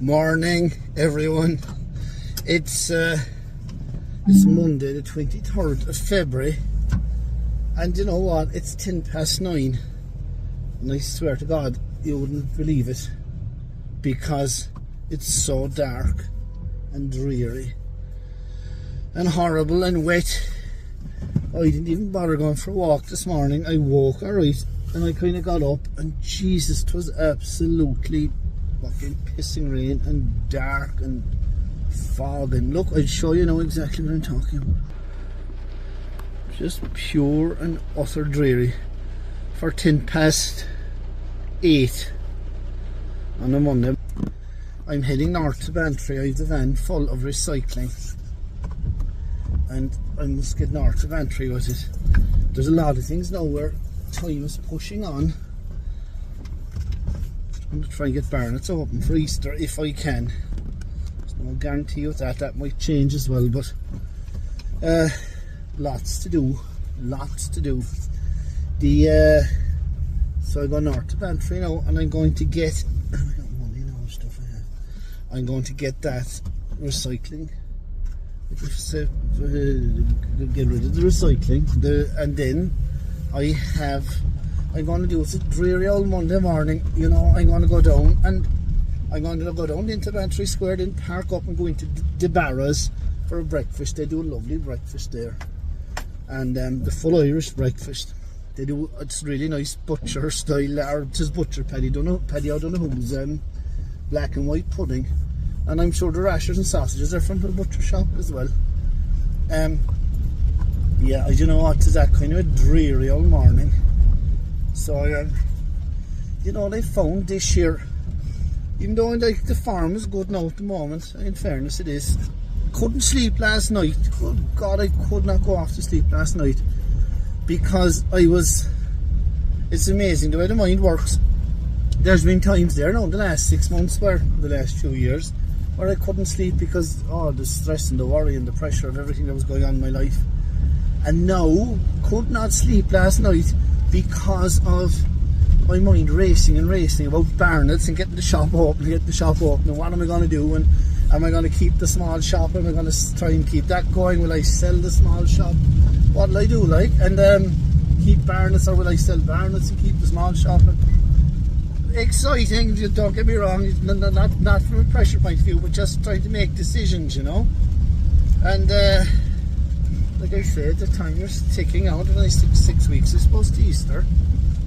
Morning, everyone. It's Monday, the 23rd of February, and you know what? It's 9:10, and I swear to God, you wouldn't believe it, because it's so dark and dreary and horrible and wet. I didn't even bother going for a walk this morning. I woke alright, and I kind of got up, and Jesus, 'twas absolutely fucking pissing rain and dark and fog, and look, I'll show you now exactly what I'm talking about. Just pure and utter dreary for 8:10 on a Monday. I'm heading north to Bantry. I have the van full of recycling, and I must get north to Bantry with it. There's a lot of things now where time is pushing on. I'm going to try and get Barras open for Easter if I can. There's no guarantee with that. That might change as well, but lots to do. So I go north to Bantry now, and I'm going to get I'm going to get that recycling. Get rid of the recycling, and then I'm going to do, it's a dreary old Monday morning, you know. I'm going to go down, and I'm going to go down into Bantry Square, then park up and go into the Barras for a breakfast. They do a lovely breakfast there, and the full Irish breakfast. They do, it's really nice butcher style, or just butcher paddy I don't know who's black and white pudding, and I'm sure the rashers and sausages are from the butcher shop as well. Yeah, you know what, it's that kind of a dreary old morning. So you know, they found this year, even though like the farm is good now at the moment, in fairness it is, couldn't sleep last night. Good God, I could not go off to sleep last night, because it's amazing the way the mind works. There's been times there now in the last 6 months, the last few years, where I couldn't sleep because the stress and the worry and the pressure of everything that was going on in my life. And now, could not sleep last night because of my mind racing about Barras and getting the shop open, and what am I going to do, and am I going to keep the small shop, am I going to try and keep that going, will I sell the small shop, what will I do, like, and keep Barras, or will I sell Barras and keep the small shop? Exciting, don't get me wrong, not from a pressure point of view, but just trying to make decisions, you know. And like I said, the time is ticking out, and I 6 weeks is supposed to Easter.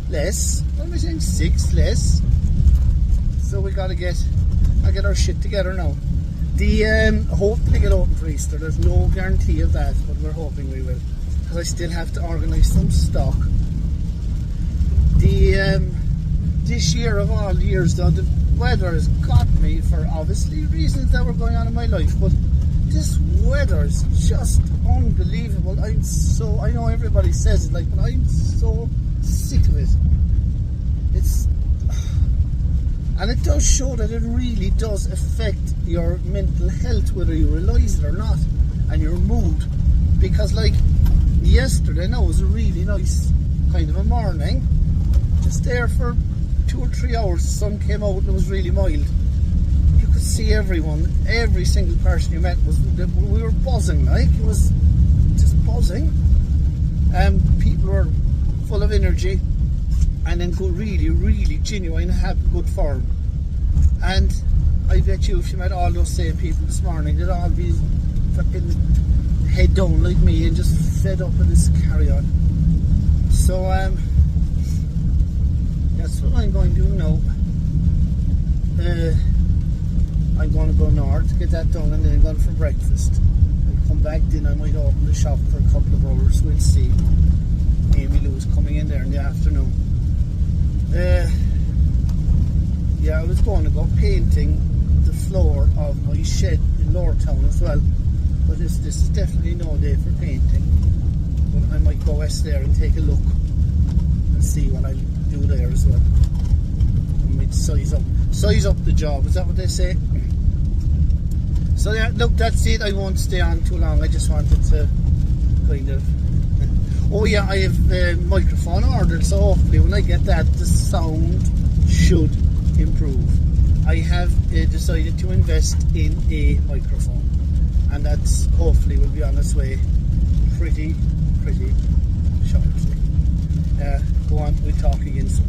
Less, what am I saying, 6 less. So we gotta get our shit together now. Hopefully get open for Easter. There's no guarantee of that, but we're hoping we will, because I still have to organise some stock. This year of all years though, the weather has got me, for obviously reasons that were going on in my life, but this weather is just unbelievable. I know everybody says it, like, but I'm so sick of it. And it does show that it really does affect your mental health, whether you realise it or not, and your mood. Because like yesterday now was a really nice kind of a morning, just there for 2 or 3 hours. The sun came out and it was really mild. You could see everyone, every single person you met we were buzzing, like, it was just buzzing. People were full of energy, and then good, really genuine, happy, good form. And I bet you, if you met all those same people this morning, they'd all be fucking head down like me and just fed up with this carry on. So that's what I'm going to do now. I'm going to go north, get that done, and then I'm going for breakfast. I'll come back, then I might open the shop for a couple of hours, we'll see. Amy Lou's coming in there in the afternoon. Yeah, I was going to go painting the floor of my shed in Lower Town as well, but this is definitely no day for painting. But I might go west there and take a look and see what I do there as well. I might size up the job, is that what they say? So yeah, look, that's it. I won't stay on too long. I just wanted to kind of oh yeah, I have the microphone ordered, so hopefully when I get that, the sound should improve. I have decided to invest in a microphone, and that's hopefully will be on its way pretty shortly. Go on, we'll talk again soon.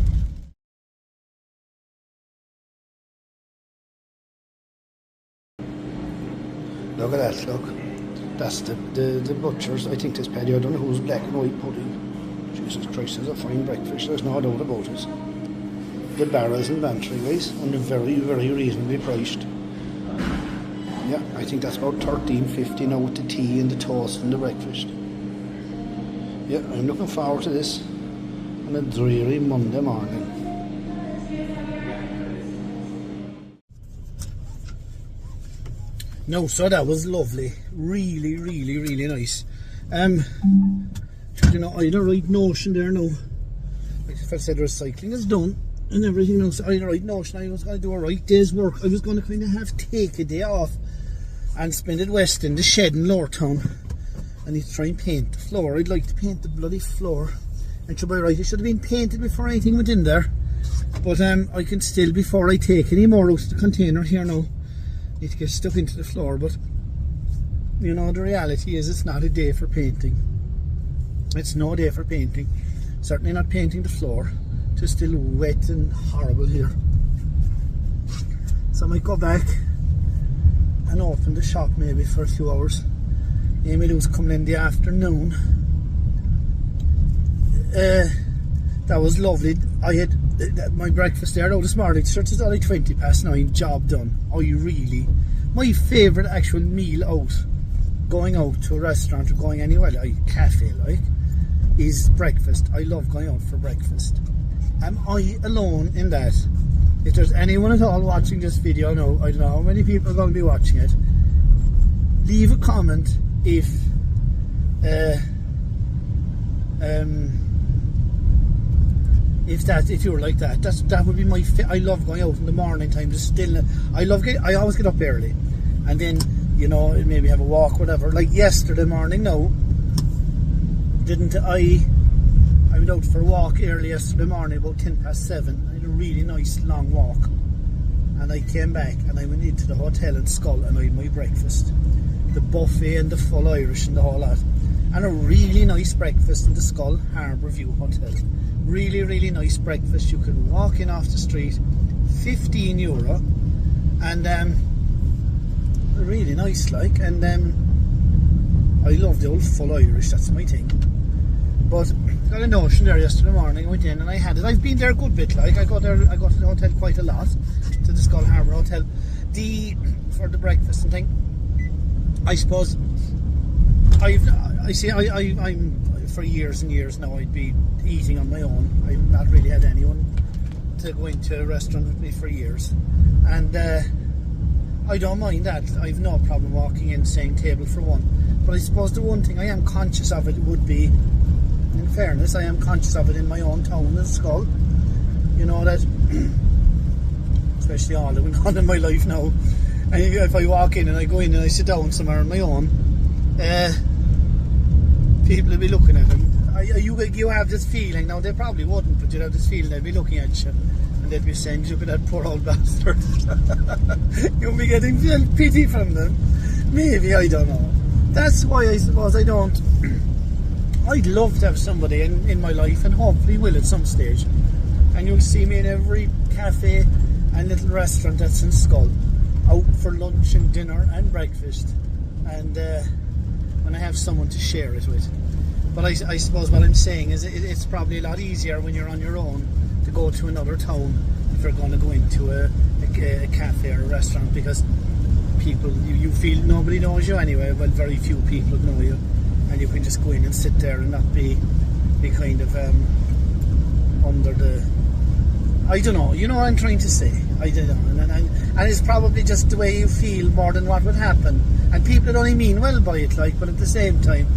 Look at that, look. That's the butcher's. I think this patio, I don't know who's black and white pudding. Jesus Christ, there's a fine breakfast, there's no doubt about it. The Barras in Bantry, guys, and they're very reasonably priced. Yeah, I think that's about $13.50 now with the tea and the toast and the breakfast. Yeah, I'm looking forward to this on a dreary Monday morning. No, so that was lovely. Really nice. You know, I had a right notion there now. Like if I said recycling is done and everything else, I had a right notion I was going to do a right day's work. I was going to kind of have to take a day off and spend it west in the shed in Lowertown. I need to try and paint the floor. I'd like to paint the bloody floor. And to be right, it should have been painted before anything went in there. But I can still, before I take any more out of the container here now, need to get stuck into the floor. But you know, the reality is it's not a day for painting. It's no day for painting. Certainly not painting the floor. It's still wet and horrible here. So I might go back and open the shop maybe for a few hours. Amy Lou's coming in the afternoon. That was lovely. I had my breakfast there this morning. It's only 9:20, job done. Oh, you really? My favourite actual meal out, going out to a restaurant or going anywhere, like cafe, like, is breakfast. I love going out for breakfast. Am I alone in that? If there's anyone at all watching this video now, I don't know how many people are going to be watching it, leave a comment if you're like that. That would be my I love going out in the morning time. I always get up early, and then, you know, maybe have a walk, whatever. Like yesterday morning now, I went out for a walk early yesterday morning, about 7:10. I had a really nice long walk, and I came back and I went into the hotel in Skull and I had my breakfast, the buffet and the full Irish and the whole lot, and a really nice breakfast in the Skull Harbour View Hotel. Really nice breakfast. You can walk in off the street, €15, and really nice, like. And I love the old full Irish. That's my thing. But got a notion there yesterday morning. I went in and I had it. I've been there a good bit. Like I go to the hotel quite a lot, to the Skull Harbour Hotel, for the breakfast and thing. I suppose I'm for years and years now, I'd be eating on my own. I've not really had anyone to go into a restaurant with me for years, and I don't mind that. I've no problem walking in saying table for one. But I suppose the one thing I am conscious of it would be, in fairness, I am conscious of it in my own town in Skull. You know that, especially all that went on in my life now. And if I walk in and I go in and I sit down somewhere on my own, people will be looking at them. You have this feeling, now they probably wouldn't, but you'd have this feeling they'd be looking at you and they'd be saying, look at that poor old bastard. You'll be getting pity from them. Maybe, I don't know. That's why I suppose I don't. I'd love to have somebody in my life, and hopefully will at some stage. And you'll see me in every cafe and little restaurant that's in Skull, out for lunch and dinner and breakfast. And when I have someone to share it with. But I suppose what I'm saying is it's probably a lot easier when you're on your own to go to another town if you're going to go into a cafe or a restaurant, because people, you feel nobody knows you anyway. Well, very few people know you, and you can just go in and sit there and not be kind of under the, I don't know, you know what I'm trying to say. I don't know, and it's probably just the way you feel more than what would happen. And people would only mean well by it, like, but at the same time,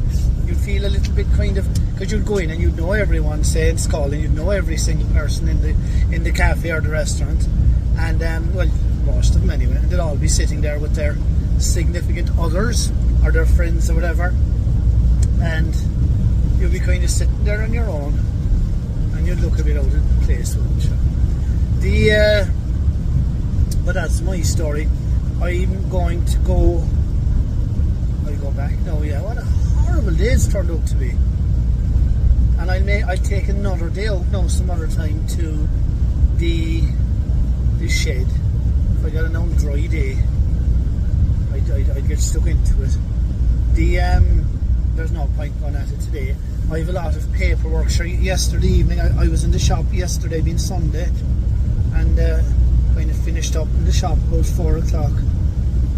you'd feel a little bit kind of, because you'd go in and you'd know everyone, say in Skull, and you'd know every single person in the cafe or the restaurant, and well, most of them anyway, and they'd all be sitting there with their significant others or their friends or whatever, and you'd be kind of sitting there on your own, and you'd look a bit out of place, wouldn't you? But that's my story. I'm going to go. I'll go back now. Yeah, what a horrible day it's turned out to be. And I'll take another day out now, some other time, to the shed. If I got a non dry day, I'd get stuck into it. There's no point going at it today. I have a lot of paperwork. Sure, yesterday evening I was in the shop yesterday, being Sunday, and kind of finished up in the shop about 4 o'clock.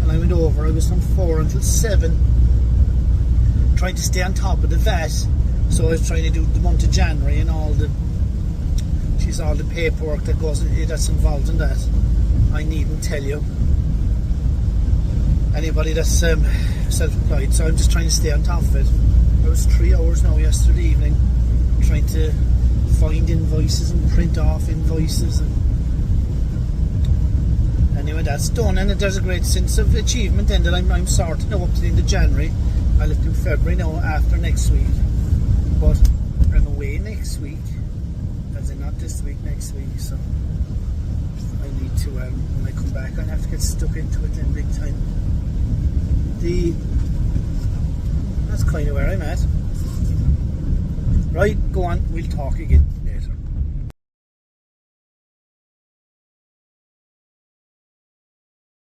And I went over. I was from 4 until 7, trying to stay on top of the VAT. So I was trying to do the month of January and all the paperwork that's involved in that. I needn't tell you. Anybody that's self-employed, so I'm just trying to stay on top of it. I was 3 hours now yesterday evening trying to find invoices and print off invoices, and anyway, that's done, and there's a great sense of achievement then that I'm sorted now up to the end of January. I look in February now after next week, but I'm away next week, as in not this week, next week, so I need to, when I come back, I'll have to get stuck into it then big time. That's kind of where I'm at. Right, go on, we'll talk again.